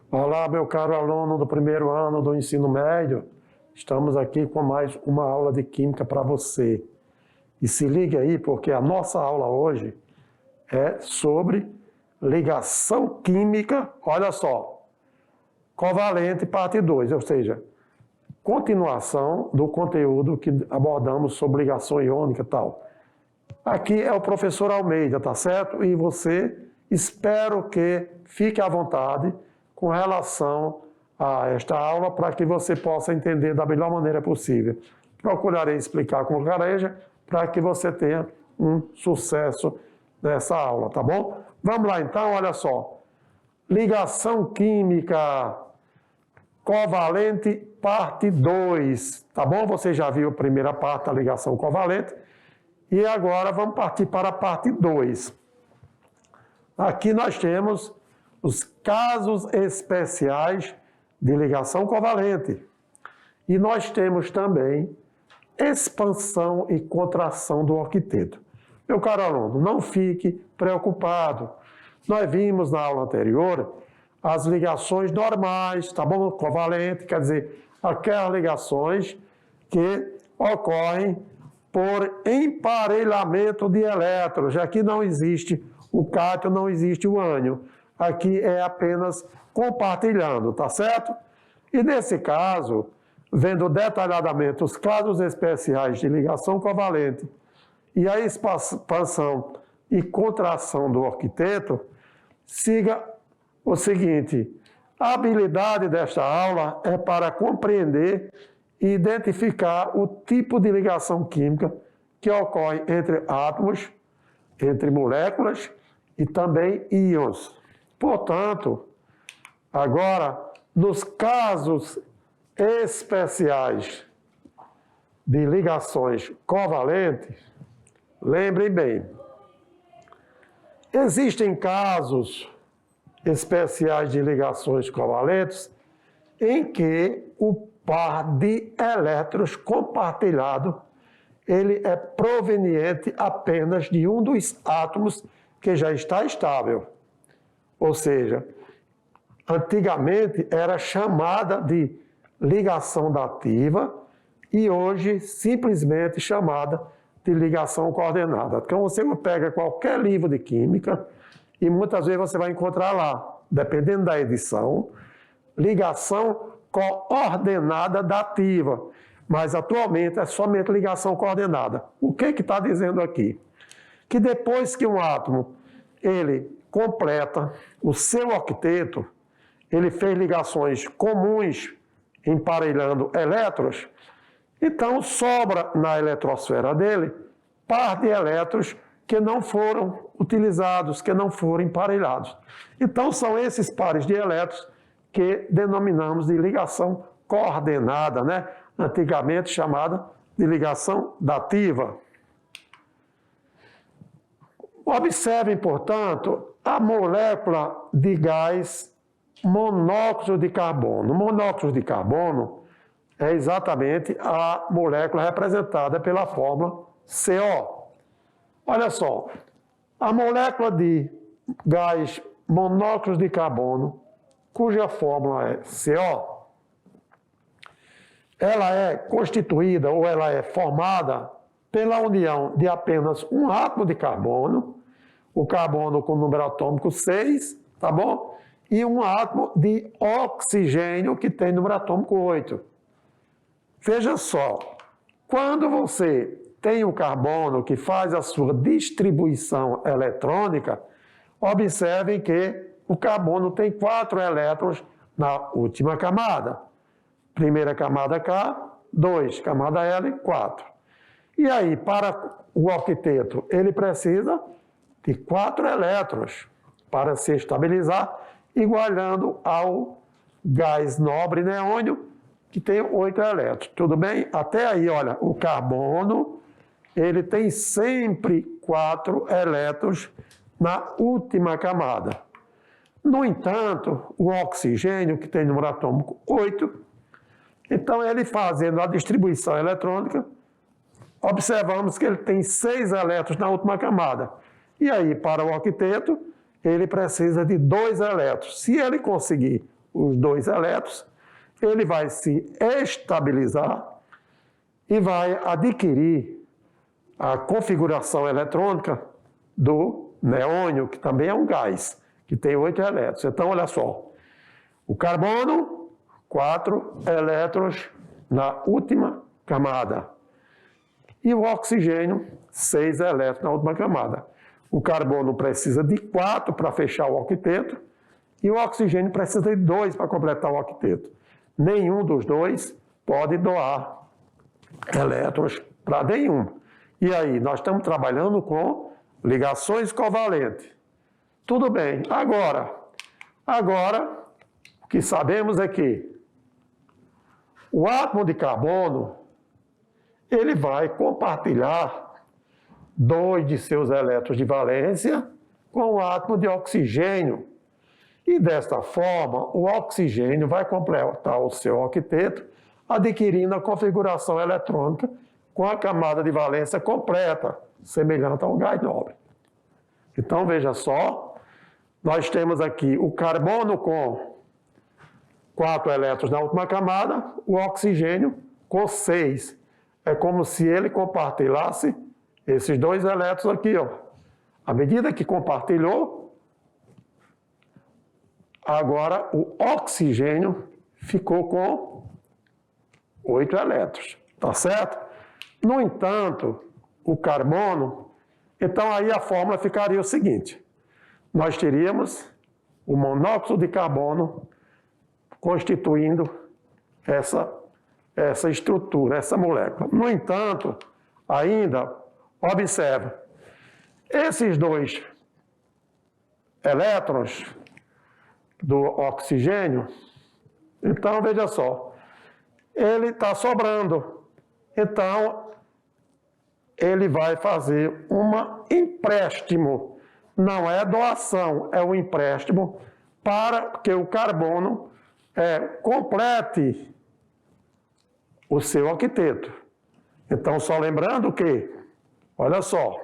Olá, meu caro aluno do primeiro ano do ensino médio. Estamos aqui com mais uma aula de Química para você. E se liga aí, porque a nossa aula hoje é sobre ligação química, olha só, covalente parte 2, ou seja, continuação do conteúdo que abordamos sobre ligação iônica e tal. Aqui é o professor Almeida, tá certo? E você, espero que fique à vontade com relação a esta aula para que você possa entender da melhor maneira possível. Procurarei explicar com clareza para que você tenha um sucesso nessa aula, tá bom? Vamos lá então, olha só. Ligação química covalente parte 2, tá bom? Você já viu a primeira parte da ligação covalente e agora vamos partir para a parte 2. Aqui nós temos os casos especiais de ligação covalente. E nós temos também expansão e contração do octeto. Meu caro aluno, não fique preocupado. Nós vimos na aula anterior as ligações normais, tá bom? Covalente, quer dizer, aquelas ligações que ocorrem por emparelhamento de elétrons. Aqui não existe o cátion, não existe o ânion. Aqui é apenas compartilhando, tá certo? E nesse caso, vendo detalhadamente os casos especiais de ligação covalente e a expansão e contração do octeto, siga o seguinte: a habilidade desta aula é para compreender e identificar o tipo de ligação química que ocorre entre átomos, entre moléculas e também íons. Portanto, agora, nos casos especiais de ligações covalentes, lembrem bem, existem casos especiais de ligações covalentes em que o par de elétrons compartilhado ele é proveniente apenas de um dos átomos que já está estável. Ou seja, antigamente era chamada de ligação dativa e hoje simplesmente chamada de ligação coordenada. Então você pega qualquer livro de química e muitas vezes você vai encontrar lá, dependendo da edição, ligação coordenada dativa. Mas atualmente é somente ligação coordenada. O que está dizendo aqui? Que depois que um átomo ele completa o seu octeto, ele fez ligações comuns emparelhando elétrons, então sobra na eletrosfera dele par de elétrons que não foram utilizados, que não foram emparelhados. Então são esses pares de elétrons que denominamos de ligação coordenada, né? Antigamente chamada de ligação dativa. Observem, portanto, a molécula de gás monóxido de carbono. Monóxido de carbono é exatamente a molécula representada pela fórmula CO. Olha só, a molécula de gás monóxido de carbono, cuja fórmula é CO, ela é constituída ou ela é formada pela união de apenas um átomo de carbono, o carbono com número atômico 6, tá bom? E um átomo de oxigênio que tem número atômico 8. Veja só, quando você tem o carbono que faz a sua distribuição eletrônica, observem que o carbono tem 4 elétrons na última camada. Primeira camada K, 2, camada L, 4. E aí, para o octeto, ele precisa de 4 elétrons para se estabilizar, igualando ao gás nobre neônio, que tem 8 elétrons. Tudo bem? Até aí, olha, o carbono, ele tem sempre 4 elétrons na última camada. No entanto, o oxigênio, que tem número atômico 8, então ele fazendo a distribuição eletrônica, observamos que ele tem 6 elétrons na última camada. E aí, para o octeto, ele precisa de 2 elétrons. Se ele conseguir os dois elétrons, ele vai se estabilizar e vai adquirir a configuração eletrônica do neônio, que também é um gás, que tem 8 elétrons. Então, olha só, o carbono, 4 elétrons na última camada. E o oxigênio, 6 elétrons na última camada. O carbono precisa de 4 para fechar o octeto e o oxigênio precisa de 2 para completar o octeto. Nenhum dos dois pode doar elétrons para nenhum. E aí, nós estamos trabalhando com ligações covalentes. Tudo bem. Agora, o que sabemos é que o átomo de carbono, ele vai compartilhar 2 de seus elétrons de valência com o átomo de oxigênio. E desta forma, o oxigênio vai completar o seu octeto, adquirindo a configuração eletrônica com a camada de valência completa, semelhante ao gás nobre. Então, veja só, nós temos aqui o carbono com 4 elétrons na última camada, o oxigênio com 6. É como se ele compartilhasse esses 2 elétrons aqui, ó. À medida que compartilhou, agora o oxigênio ficou com 8 elétrons, tá certo? No entanto, o carbono, então aí a fórmula ficaria o seguinte: nós teríamos o monóxido de carbono constituindo essa estrutura, essa molécula. No entanto, ainda, observa, esses 2 elétrons do oxigênio, então, veja só, ele está sobrando. Então, ele vai fazer um empréstimo. Não é doação, é um empréstimo para que o carbono complete o seu octeto. Então, só lembrando que, olha só,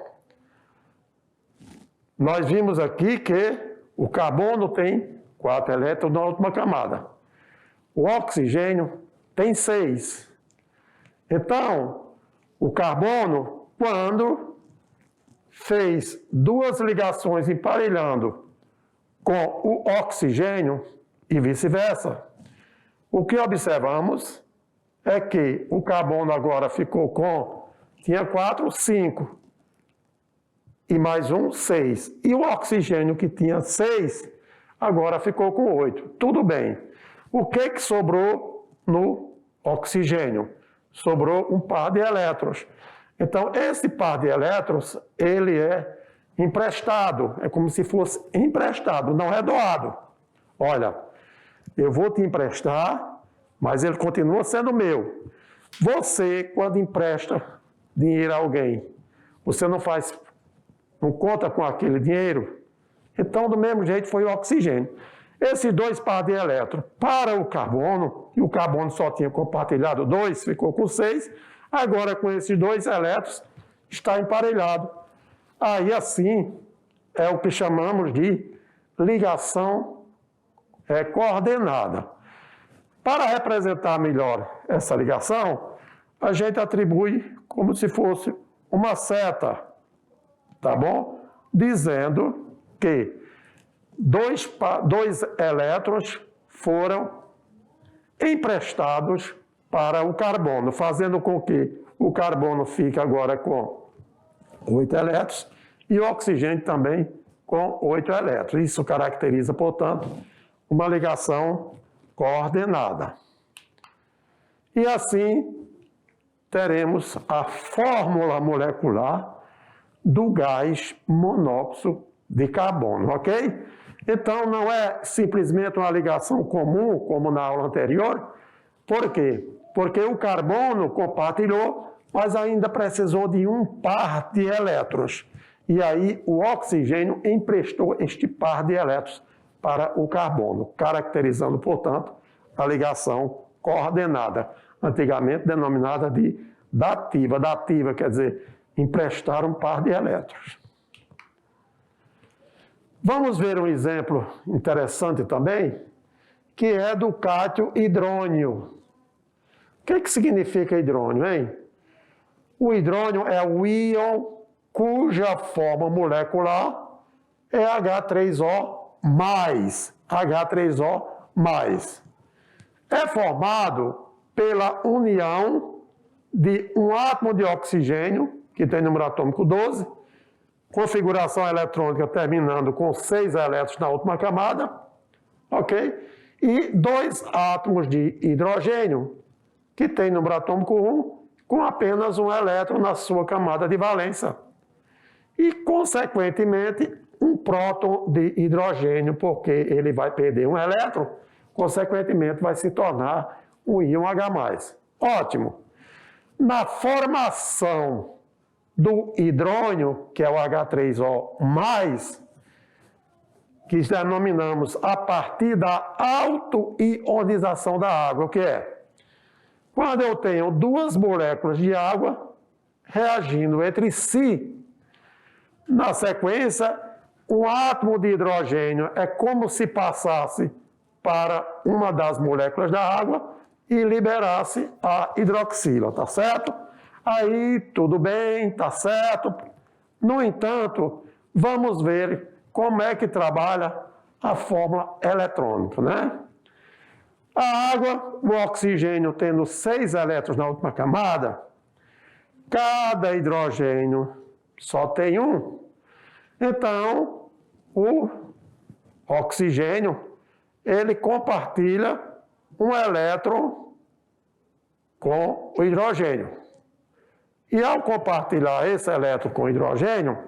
nós vimos aqui que o carbono tem 4 elétrons na última camada. O oxigênio tem 6. Então, o carbono, quando fez 2 ligações emparelhando com o oxigênio e vice-versa, o que observamos é que o carbono agora ficou tinha 4, 5, e mais 1, 6. E o oxigênio, que tinha 6, agora ficou com 8. Tudo bem. O que sobrou no oxigênio? Sobrou um par de elétrons. Então, esse par de elétrons, ele é emprestado. É como se fosse emprestado, não é doado. Olha, eu vou te emprestar, mas ele continua sendo meu. Você, quando empresta dinheiro a alguém, você não conta com aquele dinheiro? Então, do mesmo jeito, foi o oxigênio. Esses 2 pares de elétrons para o carbono, e o carbono só tinha compartilhado 2, ficou com 6, agora com esses 2 elétrons está emparelhado. Aí, assim, é o que chamamos de ligação coordenada. Para representar melhor essa ligação, a gente atribui como se fosse uma seta, tá bom? Dizendo que 2 elétrons foram emprestados para o carbono, fazendo com que o carbono fique agora com 8 elétrons e o oxigênio também com 8 elétrons. Isso caracteriza, portanto, uma ligação coordenada. E assim teremos a fórmula molecular do gás monóxido de carbono, ok? Então, não é simplesmente uma ligação comum, como na aula anterior. Por quê? Porque o carbono compartilhou, mas ainda precisou de um par de elétrons. E aí, o oxigênio emprestou este par de elétrons para o carbono, caracterizando, portanto, a ligação coordenada, antigamente denominada de dativa. Dativa quer dizer emprestar um par de elétrons. Vamos ver um exemplo interessante também, que é do cátion hidrônio. O que significa hidrônio, hein? O hidrônio é o íon cuja forma molecular é H3O+. H3O+. É formado pela união de um átomo de oxigênio, que tem número atômico 12, configuração eletrônica terminando com 6 elétrons na última camada, ok? E 2 átomos de hidrogênio, que tem número atômico 1, com apenas um elétron na sua camada de valência. E, consequentemente, um próton de hidrogênio, porque ele vai perder um elétron, consequentemente vai se tornar um íon H+. Ótimo. Na formação do hidrônio, que é o H3O+, que denominamos a partir da autoionização da água, o que é? Quando eu tenho 2 moléculas de água reagindo entre si, na sequência, um átomo de hidrogênio é como se passasse para uma das moléculas da água e liberasse a hidroxila, tá certo? Aí, tudo bem, tá certo. No entanto, vamos ver como é que trabalha a fórmula eletrônica, né? A água, o oxigênio tendo 6 elétrons na última camada, cada hidrogênio só tem um. Então, o oxigênio, ele compartilha um elétron com o hidrogênio. E ao compartilhar esse elétron com o hidrogênio,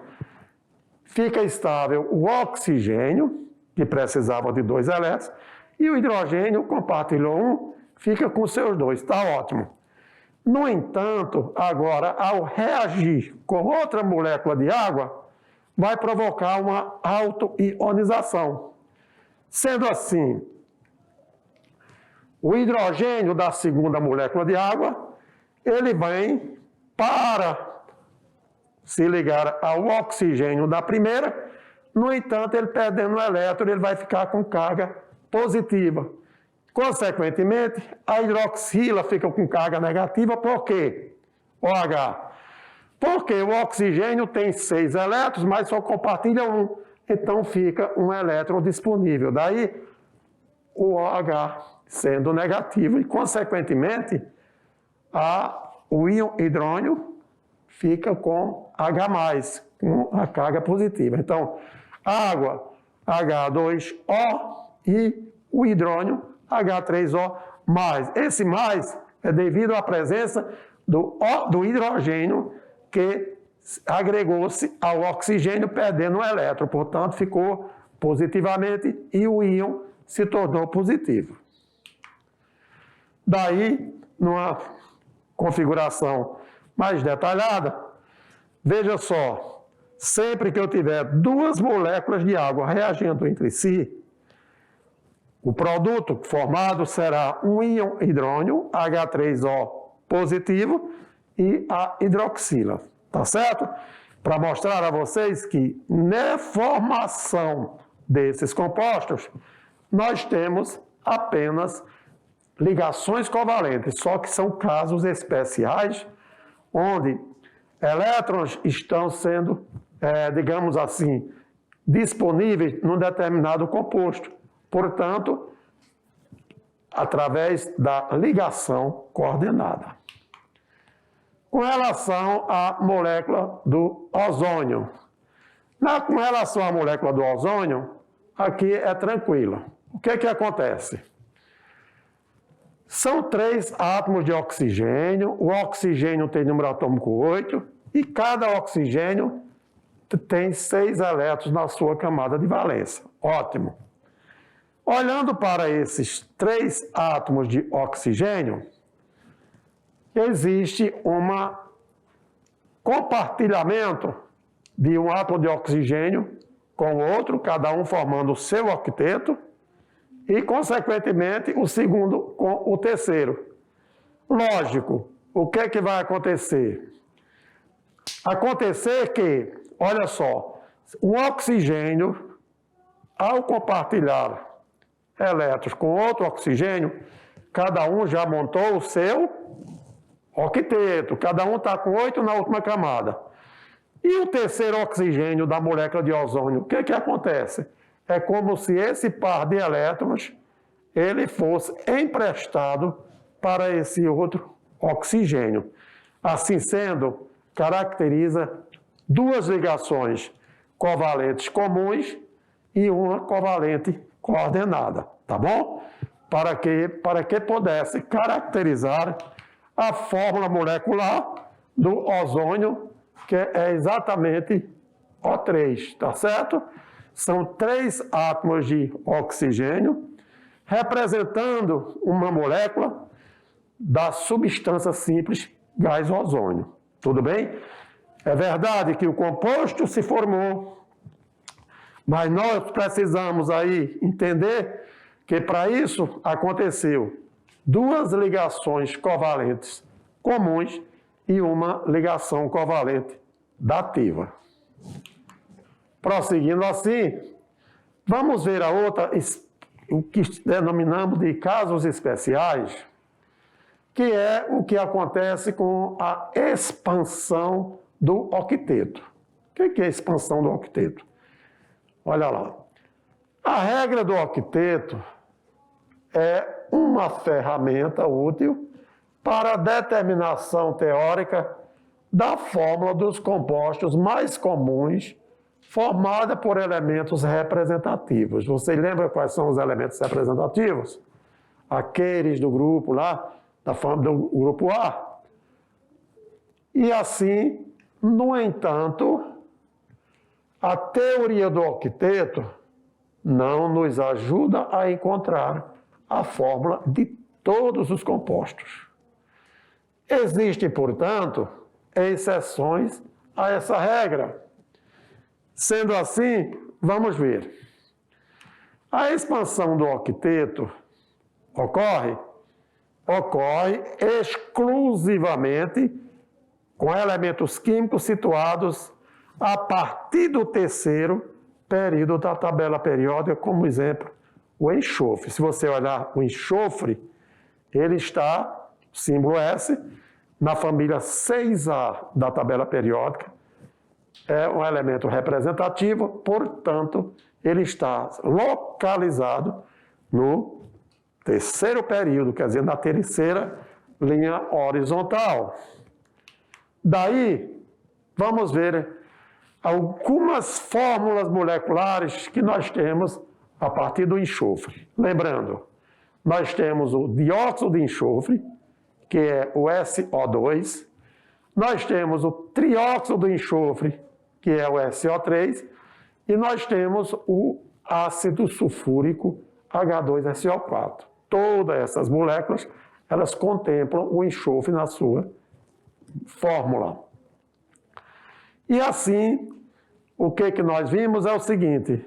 fica estável o oxigênio, que precisava de 2 elétrons, e o hidrogênio compartilhou um, fica com seus 2, está ótimo. No entanto, agora, ao reagir com outra molécula de água, vai provocar uma autoionização. Sendo assim, o hidrogênio da segunda molécula de água, ele vem para se ligar ao oxigênio da primeira, no entanto, ele perdendo o elétron, ele vai ficar com carga positiva. Consequentemente, a hidroxila fica com carga negativa, por quê? OH. Porque o oxigênio tem 6 elétrons, mas só compartilha um, então fica um elétron disponível. Daí, o OH sendo negativo e, consequentemente, o íon hidrônio fica com H+, com a carga positiva. Então, água, H2O e o hidrônio, H3O+. Esse mais é devido à presença do hidrogênio que agregou-se ao oxigênio perdendo um elétron. Portanto, ficou positivamente e o íon se tornou positivo. Daí, numa configuração mais detalhada, veja só, sempre que eu tiver 2 moléculas de água reagindo entre si, o produto formado será um íon hidrônio, H3O positivo, e a hidroxila, tá certo? Para mostrar a vocês que na formação desses compostos, nós temos apenas ligações covalentes, só que são casos especiais, onde elétrons estão sendo, digamos assim, disponíveis num determinado composto. Portanto, através da ligação coordenada. Com relação à molécula do ozônio. Com relação à molécula do ozônio, aqui é tranquilo. O que acontece? São 3 átomos de oxigênio, o oxigênio tem número atômico 8, e cada oxigênio tem 6 elétrons na sua camada de valência. Ótimo. Olhando para esses 3 átomos de oxigênio, existe um compartilhamento de um átomo de oxigênio com o outro, cada um formando o seu octeto, e, consequentemente, o segundo com o terceiro. Lógico, o que vai acontecer? Acontecer que, olha só, o oxigênio, ao compartilhar elétrons com outro oxigênio, cada um já montou o seu octeto, cada um está com 8 na última camada. E o terceiro oxigênio da molécula de ozônio, o que acontece? É como se esse par de elétrons ele fosse emprestado para esse outro oxigênio. Assim sendo, caracteriza duas ligações covalentes comuns e uma covalente coordenada, tá bom? Para que pudesse caracterizar a fórmula molecular do ozônio, que é exatamente O3, tá certo? São 3 átomos de oxigênio, representando uma molécula da substância simples gás ozônio. Tudo bem? É verdade que o composto se formou, mas nós precisamos aí entender que para isso aconteceu 2 ligações covalentes comuns e uma ligação covalente dativa. Prosseguindo assim, vamos ver a outra, o que denominamos de casos especiais, que é o que acontece com a expansão do octeto. O que é a expansão do octeto? Olha lá. A regra do octeto é uma ferramenta útil para a determinação teórica da fórmula dos compostos mais comuns formada por elementos representativos. Vocês lembram quais são os elementos representativos? Aqueles do grupo lá, do grupo A. E assim, no entanto, a teoria do octeto não nos ajuda a encontrar a fórmula de todos os compostos. Existem, portanto, exceções a essa regra. Sendo assim, vamos ver. A expansão do octeto ocorre exclusivamente com elementos químicos situados a partir do terceiro período da tabela periódica, como exemplo, o enxofre. Se você olhar o enxofre, ele está, símbolo S, na família 6A da tabela periódica. É um elemento representativo, portanto, ele está localizado no terceiro período, quer dizer, na terceira linha horizontal. Daí, vamos ver algumas fórmulas moleculares que nós temos a partir do enxofre. Lembrando, nós temos o dióxido de enxofre, que é o SO2, nós temos o trióxido de enxofre, que é o SO3, e nós temos o ácido sulfúrico H2SO4. Todas essas moléculas, elas contemplam o enxofre na sua fórmula. E assim, o que nós vimos é o seguinte,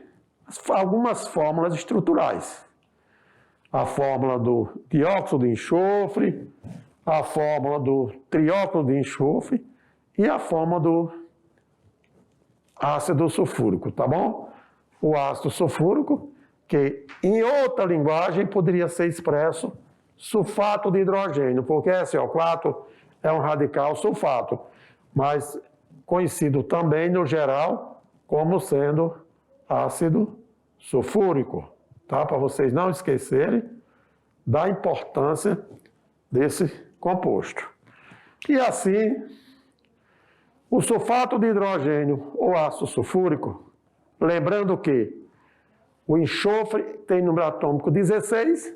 algumas fórmulas estruturais. A fórmula do dióxido de enxofre, a fórmula do trióxido de enxofre e a fórmula do ácido sulfúrico, tá bom? O ácido sulfúrico, que em outra linguagem poderia ser expresso sulfato de hidrogênio, porque SO4 é um radical sulfato, mas conhecido também no geral como sendo ácido sulfúrico, tá? Para vocês não esquecerem da importância desse composto. E assim, o sulfato de hidrogênio ou ácido sulfúrico, lembrando que o enxofre tem número atômico 16,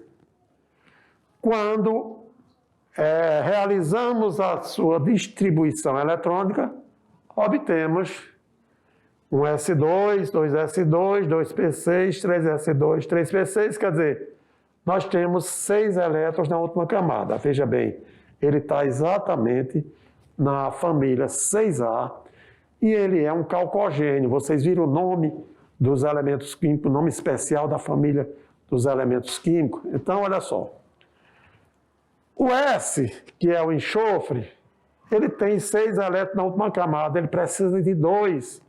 quando realizamos a sua distribuição eletrônica, obtemos um S2, 2S2, 2P6, 3S2, 3P6, quer dizer, nós temos 6 elétrons na última camada. Veja bem, ele está exatamente na família 6A e ele é um calcogênio. Vocês viram o nome dos elementos químicos, o nome especial da família dos elementos químicos. Então, olha só. O S, que é o enxofre, ele tem 6 elétrons na última camada, ele precisa de 2.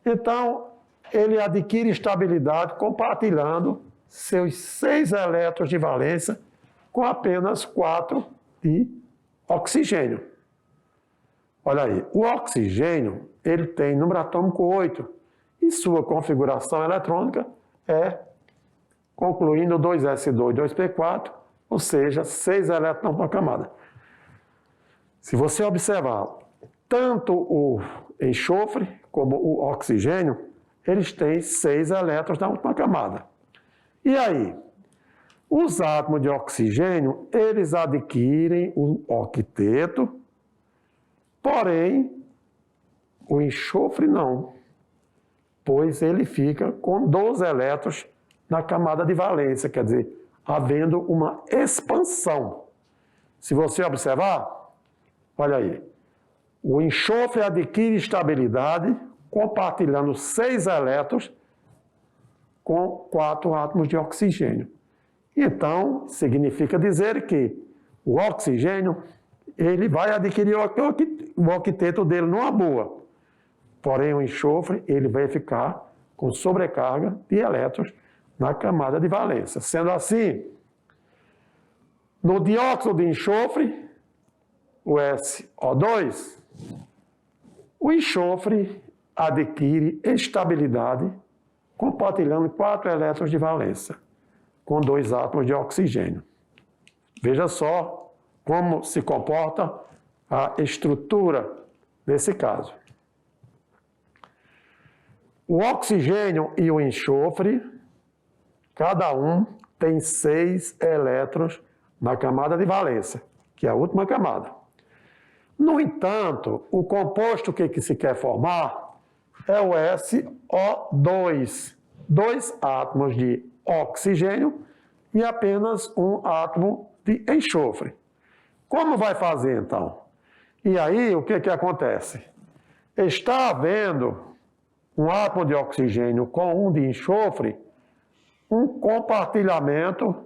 Então, ele adquire estabilidade compartilhando seus 6 elétrons de valência com apenas 4 de oxigênio. Olha aí, o oxigênio ele tem número atômico 8 e sua configuração eletrônica é concluindo 2s2, 2p4, ou seja, 6 elétrons por camada. Se você observar, tanto o enxofre como o oxigênio, eles têm 6 elétrons na última camada. E aí, os átomos de oxigênio, eles adquirem o octeto, porém, o enxofre não, pois ele fica com 12 elétrons na camada de valência, quer dizer, havendo uma expansão. Se você observar, olha aí, o enxofre adquire estabilidade compartilhando 6 elétrons com 4 átomos de oxigênio. Então, significa dizer que o oxigênio ele vai adquirir o octeto dele numa boa. Porém, o enxofre ele vai ficar com sobrecarga de elétrons na camada de valência. Sendo assim, no dióxido de enxofre, o SO2, o enxofre adquire estabilidade compartilhando 4 elétrons de valência com 2 átomos de oxigênio. Veja só como se comporta a estrutura nesse caso. O oxigênio e o enxofre, cada um tem 6 elétrons na camada de valência, que é a última camada. No entanto, o composto que se quer formar é o SO2, 2 átomos de oxigênio e apenas um átomo de enxofre. Como vai fazer então? E aí, o que acontece? Está havendo um átomo de oxigênio com um de enxofre, um compartilhamento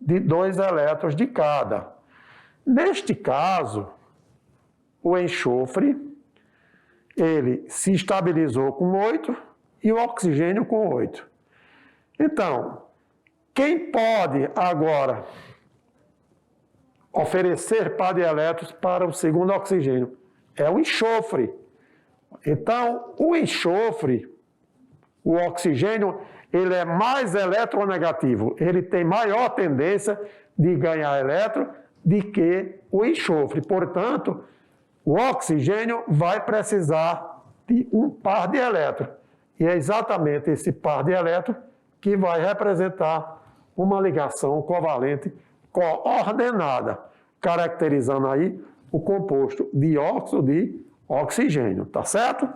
de 2 elétrons de cada. Neste caso, o enxofre, ele se estabilizou com 8 e o oxigênio com 8. Então, quem pode agora oferecer par de elétrons para o segundo oxigênio? É o enxofre. Então, o enxofre, o oxigênio, ele é mais eletronegativo. Ele tem maior tendência de ganhar elétron do que o enxofre. Portanto, o oxigênio vai precisar de um par de elétrons. E é exatamente esse par de elétrons que vai representar uma ligação covalente coordenada, caracterizando aí o composto dióxido de oxigênio, tá certo?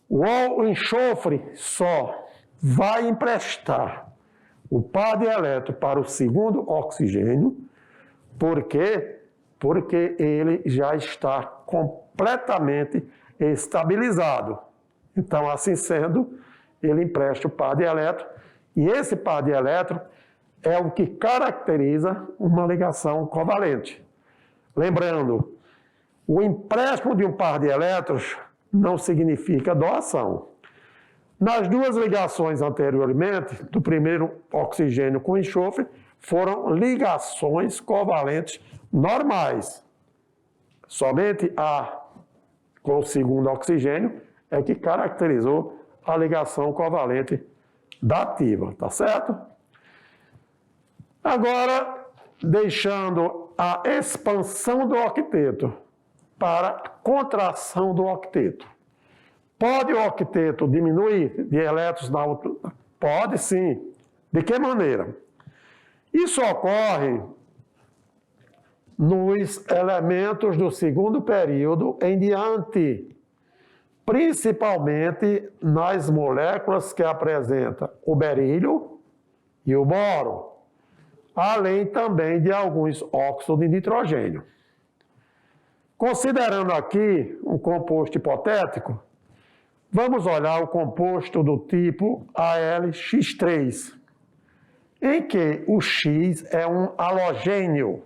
O enxofre só vai emprestar o par de elétrons para o segundo oxigênio, porque ele já está completamente estabilizado. Então, assim sendo, ele empresta o par de elétrons, e esse par de elétrons é o que caracteriza uma ligação covalente. Lembrando, o empréstimo de um par de elétrons não significa doação. Nas duas ligações anteriormente, do primeiro oxigênio com enxofre, foram ligações covalentes normais. Somente a com o segundo oxigênio é que caracterizou a ligação covalente dativa, tá certo? Agora, deixando a expansão do octeto para a contração do octeto. Pode o octeto diminuir de elétrons na outra? Pode sim. De que maneira? Isso ocorre nos elementos do segundo período em diante, principalmente nas moléculas que apresentam o berílio e o boro, além também de alguns óxidos de nitrogênio. Considerando aqui um composto hipotético, vamos olhar o composto do tipo AlX3, em que o X é um halogênio.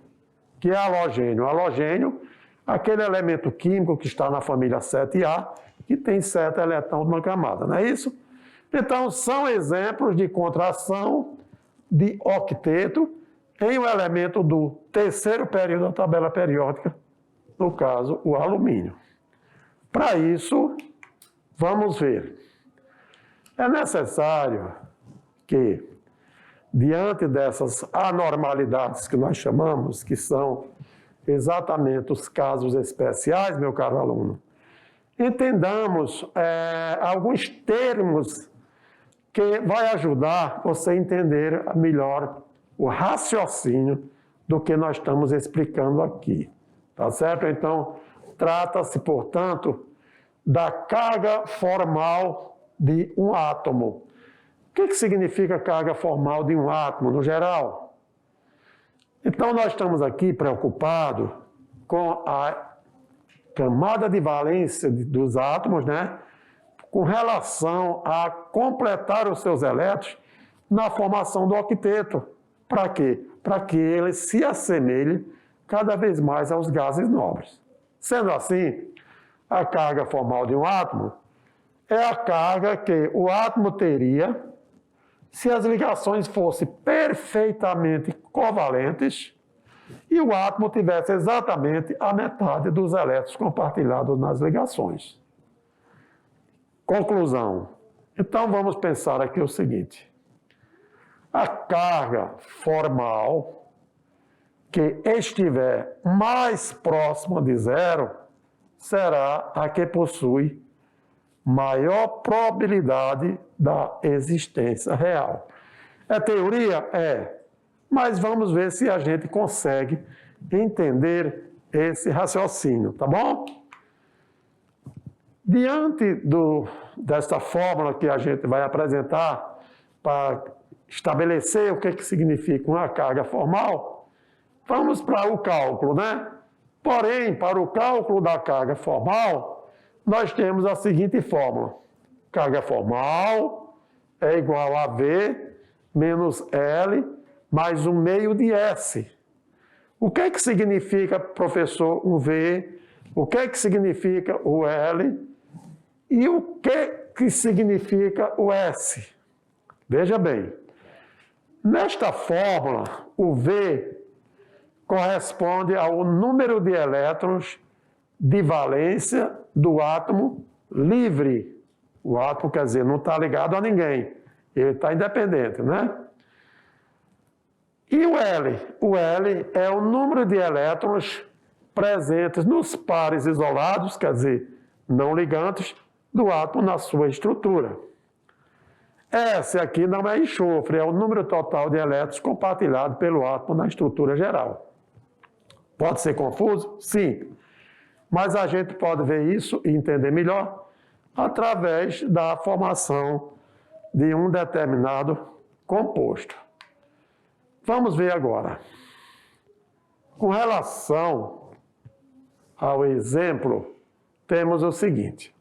Que é halogênio? Halogênio, aquele elemento químico que está na família 7A, que tem 7 elétrons numa camada, não é isso? Então, são exemplos de contração de octeto em um elemento do terceiro período da tabela periódica, no caso, o alumínio. Para isso, vamos ver. É necessário que, diante dessas anormalidades que nós chamamos, que são exatamente os casos especiais, meu caro aluno, entendamos alguns termos que vai ajudar você a entender melhor o raciocínio do que nós estamos explicando aqui. Tá certo? Então, trata-se, portanto, da carga formal de um átomo. O que significa carga formal de um átomo, no geral? Então, nós estamos aqui preocupados com a camada de valência dos átomos, né? Com relação a completar os seus elétrons na formação do octeto. Para quê? Para que ele se assemelhe cada vez mais aos gases nobres. Sendo assim, a carga formal de um átomo é a carga que o átomo teria se as ligações fossem perfeitamente covalentes e o átomo tivesse exatamente a metade dos elétrons compartilhados nas ligações. Conclusão. Então, vamos pensar aqui o seguinte. A carga formal que estiver mais próxima de zero será a que possui maior probabilidade da existência real. É teoria? É. Mas vamos ver se a gente consegue entender esse raciocínio, tá bom? Diante desta fórmula que a gente vai apresentar para estabelecer o que significa uma carga formal, vamos para o cálculo, né? Porém, para o cálculo da carga formal, nós temos a seguinte fórmula. Carga formal é igual a V menos L mais 1/2 de S. O que significa, professor, o V? O que significa o L? E o que significa o S? Veja bem, nesta fórmula, o V corresponde ao número de elétrons de valência do átomo livre. O átomo, quer dizer, não está ligado a ninguém, ele está independente, né? E o L? O L é o número de elétrons presentes nos pares isolados, quer dizer, não ligantes, do átomo na sua estrutura. S aqui não é enxofre, é o número total de elétrons compartilhado pelo átomo na estrutura geral. Pode ser confuso? Sim. Mas a gente pode ver isso e entender melhor através da formação de um determinado composto. Vamos ver agora. Com relação ao exemplo, temos o seguinte.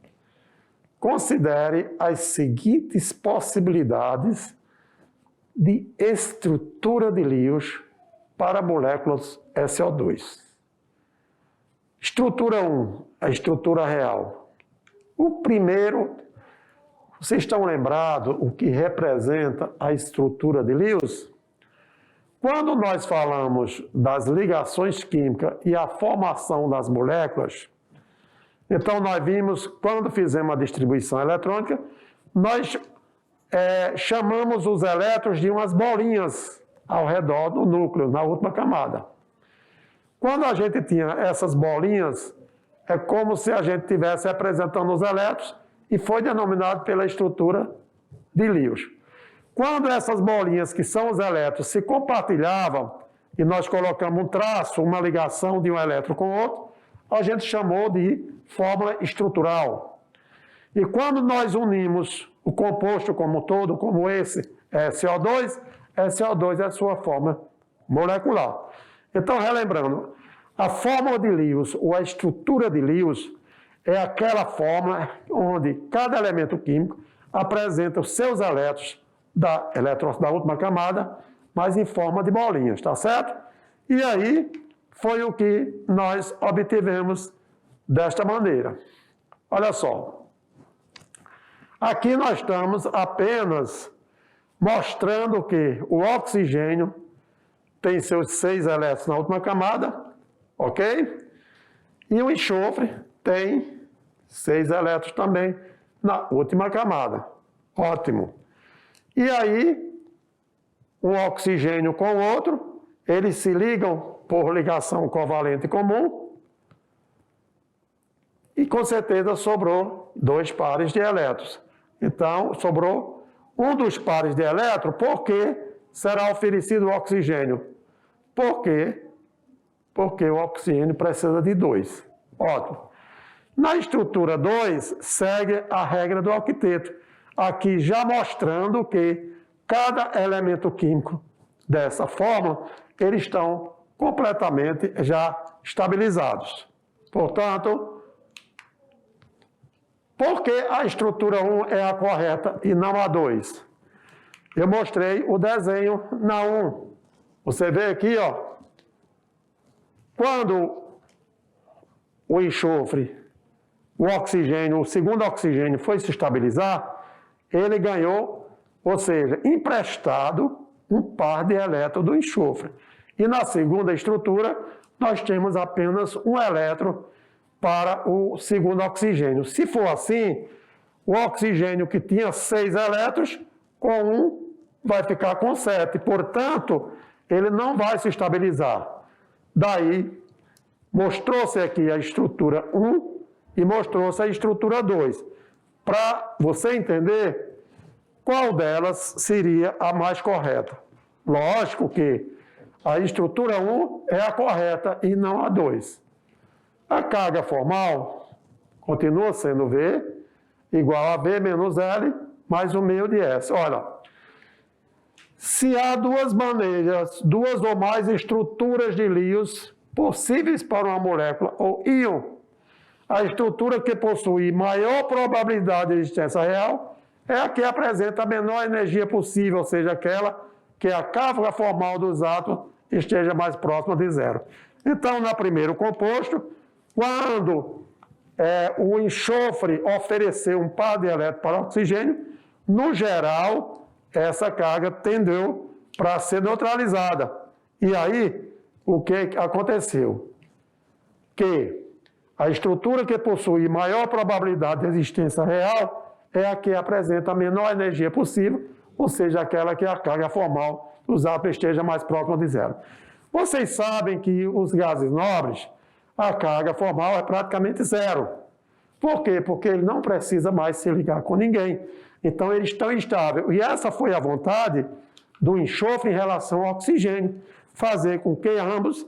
Considere as seguintes possibilidades de estrutura de Lewis para moléculas SO2. Estrutura 1, a estrutura real. O primeiro, vocês estão lembrados o que representa a estrutura de Lewis? Quando nós falamos das ligações químicas e a formação das moléculas, então nós vimos, quando fizemos a distribuição eletrônica, nós chamamos os elétrons de umas bolinhas ao redor do núcleo, na última camada. Quando a gente tinha essas bolinhas, é como se a gente estivesse representando os elétrons e foi denominado pela estrutura de Lewis. Quando essas bolinhas, que são os elétrons, se compartilhavam e nós colocamos um traço, uma ligação de um elétron com o outro, a gente chamou de fórmula estrutural. E quando nós unimos o composto como um todo, como esse SO2, SO2 é a sua fórmula molecular. Então, relembrando, a fórmula de Lewis, ou a estrutura de Lewis, é aquela fórmula onde cada elemento químico apresenta os seus elétrons da última camada, mas em forma de bolinhas, tá certo? E aí foi o que nós obtivemos desta maneira. Olha só. Aqui nós estamos apenas mostrando que o oxigênio tem seus 6 elétrons na última camada, ok? E o enxofre tem 6 elétrons também na última camada. Ótimo. E aí, um oxigênio com o outro, eles se ligam por ligação covalente comum e com certeza sobrou 2 pares de elétrons. Então, sobrou um dos pares de elétrons, porque será oferecido o oxigênio. Por quê? Porque o oxigênio precisa de 2. Ótimo. Na estrutura 2, segue a regra do octeto. Aqui já mostrando que cada elemento químico dessa fórmula, eles estão completamente já estabilizados. Portanto, por que a estrutura 1 é a correta e não a 2? Eu mostrei o desenho na 1. Você vê aqui, ó, quando o enxofre, o oxigênio, o segundo oxigênio foi se estabilizar, ele ganhou, ou seja, emprestado um par de elétrons do enxofre. E na segunda estrutura, nós temos apenas um elétron para o segundo oxigênio. Se for assim, o oxigênio que tinha 6 elétrons, com um vai ficar com 7. Portanto, ele não vai se estabilizar. Daí, mostrou-se aqui a estrutura 1 e mostrou-se a estrutura 2. Para você entender qual delas seria a mais correta. Lógico que a estrutura 1 é a correta e não a 2. A carga formal continua sendo V igual a V menos L mais o meio de S. Olha, se há duas ou mais estruturas de líons possíveis para uma molécula ou íon, a estrutura que possui maior probabilidade de existência real é a que apresenta a menor energia possível, ou seja, aquela que a carga formal dos átomos esteja mais próxima de zero. Então, no primeiro composto, quando o enxofre ofereceu um par de elétrons para oxigênio, no geral, essa carga tendeu para ser neutralizada. E aí, o que aconteceu? Que a estrutura que possui maior probabilidade de existência real é a que apresenta a menor energia possível, ou seja, aquela que a carga formal dos átomos esteja mais próxima de zero. Vocês sabem que os gases nobres, a carga formal é praticamente zero. Por quê? Porque ele não precisa mais se ligar com ninguém. Então, eles estão estáveis. E essa foi a vontade do enxofre em relação ao oxigênio, fazer com que ambos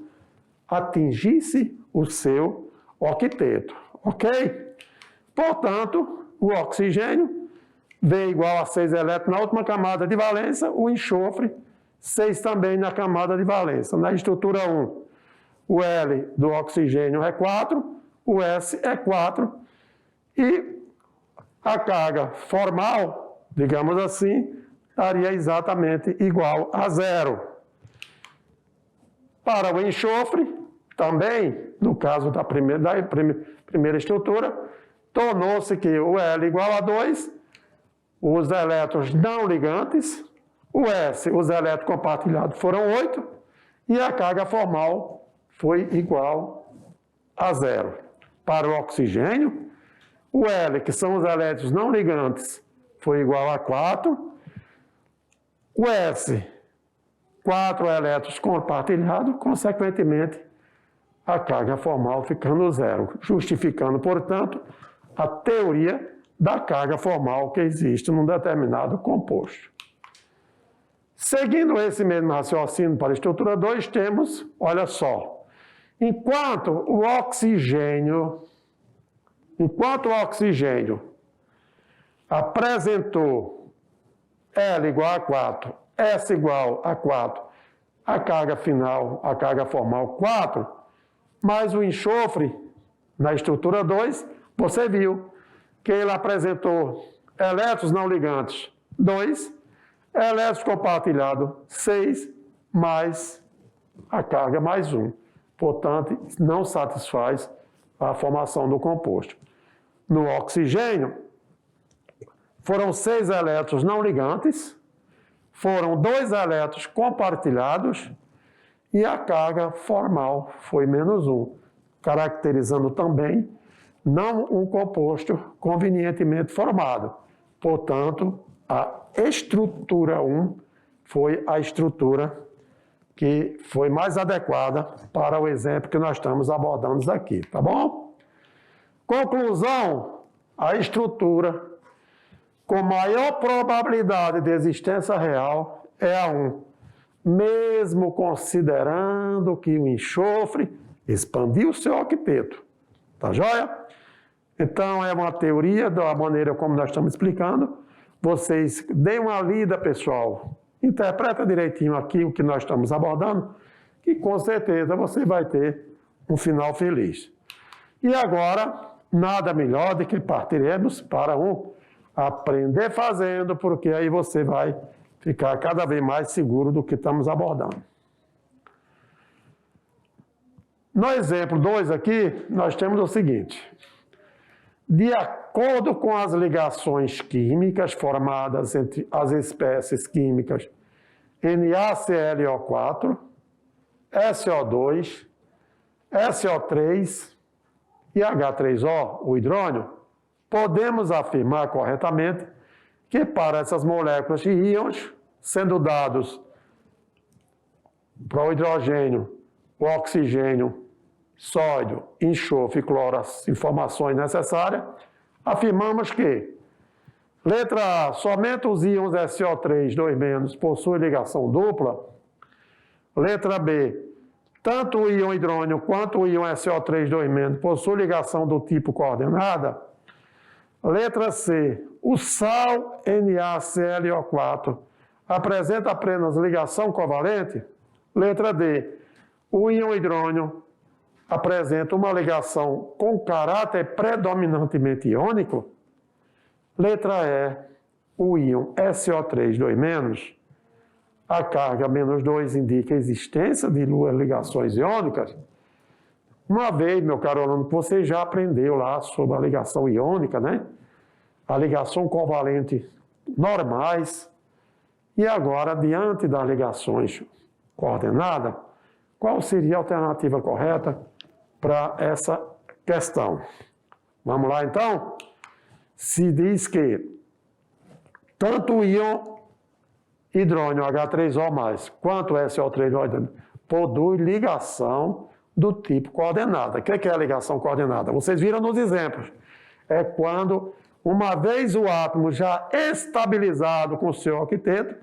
atingissem o seu octeto. Ok? Portanto, o oxigênio V igual a 6 elétrons na última camada de valência, o enxofre 6 também na camada de valência. Na estrutura 1, o L do oxigênio é 4, o S é 4 e a carga formal, digamos assim, estaria exatamente igual a zero. Para o enxofre, também, no caso da primeira estrutura, tornou-se que o L igual a 2, os elétrons não ligantes, o S, os elétrons compartilhados foram 8, e a carga formal foi igual a zero. Para o oxigênio, o L, que são os elétrons não ligantes, foi igual a 4. O S, 4 elétrons compartilhados, consequentemente, a carga formal ficando zero, justificando, portanto, a teoria da carga formal que existe num determinado composto. Seguindo esse mesmo raciocínio para a estrutura 2, temos, olha só, enquanto o oxigênio apresentou L igual a 4, S igual a 4, a carga final, a carga formal 4, mas o enxofre, na estrutura 2, você viu que ele apresentou elétrons não ligantes 2, elétrons compartilhados 6, mais a carga mais 1. Portanto, não satisfaz a formação do composto. No oxigênio, foram 6 elétrons não ligantes, foram 2 elétrons compartilhados e a carga formal foi -1, caracterizando também não um composto convenientemente formado. Portanto, a estrutura 1 foi a estrutura que foi mais adequada para o exemplo que nós estamos abordando aqui, tá bom? Conclusão, a estrutura com maior probabilidade de existência real é a 1, mesmo considerando que o enxofre expandiu seu octeto. Tá joia? Então, é uma teoria da maneira como nós estamos explicando. Vocês deem uma lida, pessoal. Interpreta direitinho aqui o que nós estamos abordando, que com certeza você vai ter um final feliz. E agora, nada melhor do que partiremos para um aprender fazendo, porque aí você vai ficar cada vez mais seguro do que estamos abordando. No exemplo 2 aqui, nós temos o seguinte: de acordo com as ligações químicas formadas entre as espécies químicas NaClO4, SO2, SO3 e H3O, o hidrônio, podemos afirmar corretamente que para essas moléculas de íons, sendo dados para o hidrogênio, o oxigênio, sódio, enxofre e cloro, as informações necessárias, afirmamos que, letra A, somente os íons SO3, 2- possuem ligação dupla. Letra B, tanto o íon hidrônio quanto o íon SO3, 2- possuem ligação do tipo coordenada. Letra C, o sal NaClO4 apresenta apenas ligação covalente. Letra D, o íon hidrônio apresenta uma ligação com caráter predominantemente iônico. Letra E, o íon SO3, 2-, a carga -2 indica a existência de duas ligações iônicas. Uma vez, meu caro aluno, você já aprendeu lá sobre a ligação iônica, né? A ligação covalente normais. E agora, diante das ligações coordenadas, qual seria a alternativa correta para essa questão? Vamos lá, então? Se diz que tanto o íon hidrônio H3O+, quanto o SO3 produz ligação do tipo coordenada. O que é a ligação coordenada? Vocês viram nos exemplos. É quando, uma vez o átomo já estabilizado com o seu octeto,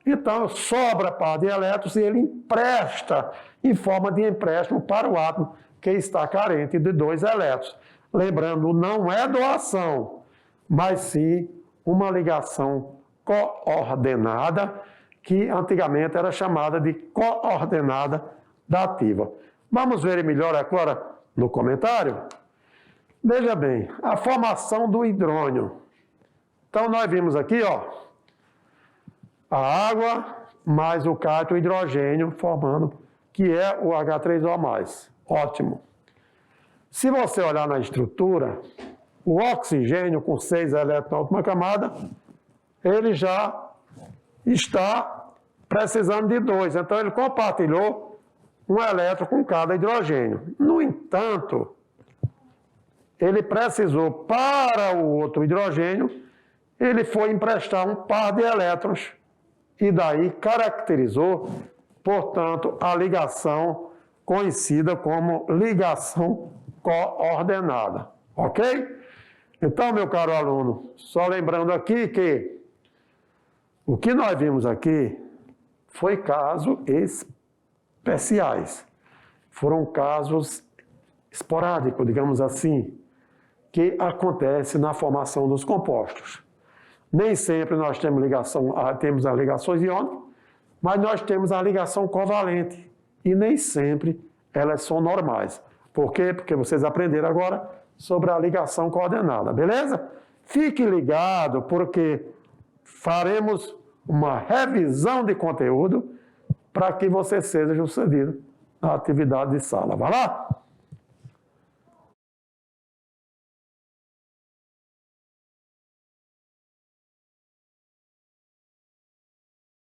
então sobra par de elétrons e ele empresta em forma de empréstimo para o átomo que está carente de 2 elétrons. Lembrando, não é doação, mas sim uma ligação coordenada, que antigamente era chamada de coordenada dativa. Vamos ver melhor agora no comentário? Veja bem, a formação do hidrônio. Então, nós vimos aqui, ó, a água mais o cátion, o hidrogênio, formando, que é o H3O+. Ótimo. Se você olhar na estrutura, o oxigênio com 6 elétrons na última camada, ele já está precisando de 2. Então, ele compartilhou um elétron com cada hidrogênio. No entanto, ele precisou, para o outro hidrogênio, ele foi emprestar um par de elétrons e daí caracterizou, portanto, a ligação conhecida como ligação coordenada. Ok? Então, meu caro aluno, só lembrando aqui que o que nós vimos aqui foi casos especiais. Foram casos esporádicos, digamos assim, que acontece na formação dos compostos. Nem sempre nós temos as ligações iônicas, mas nós temos a ligação covalente e nem sempre elas são normais. Por quê? Porque vocês aprenderam agora sobre a ligação coordenada, beleza? Fique ligado, porque faremos uma revisão de conteúdo para que você seja sucedido na atividade de sala. Vai lá?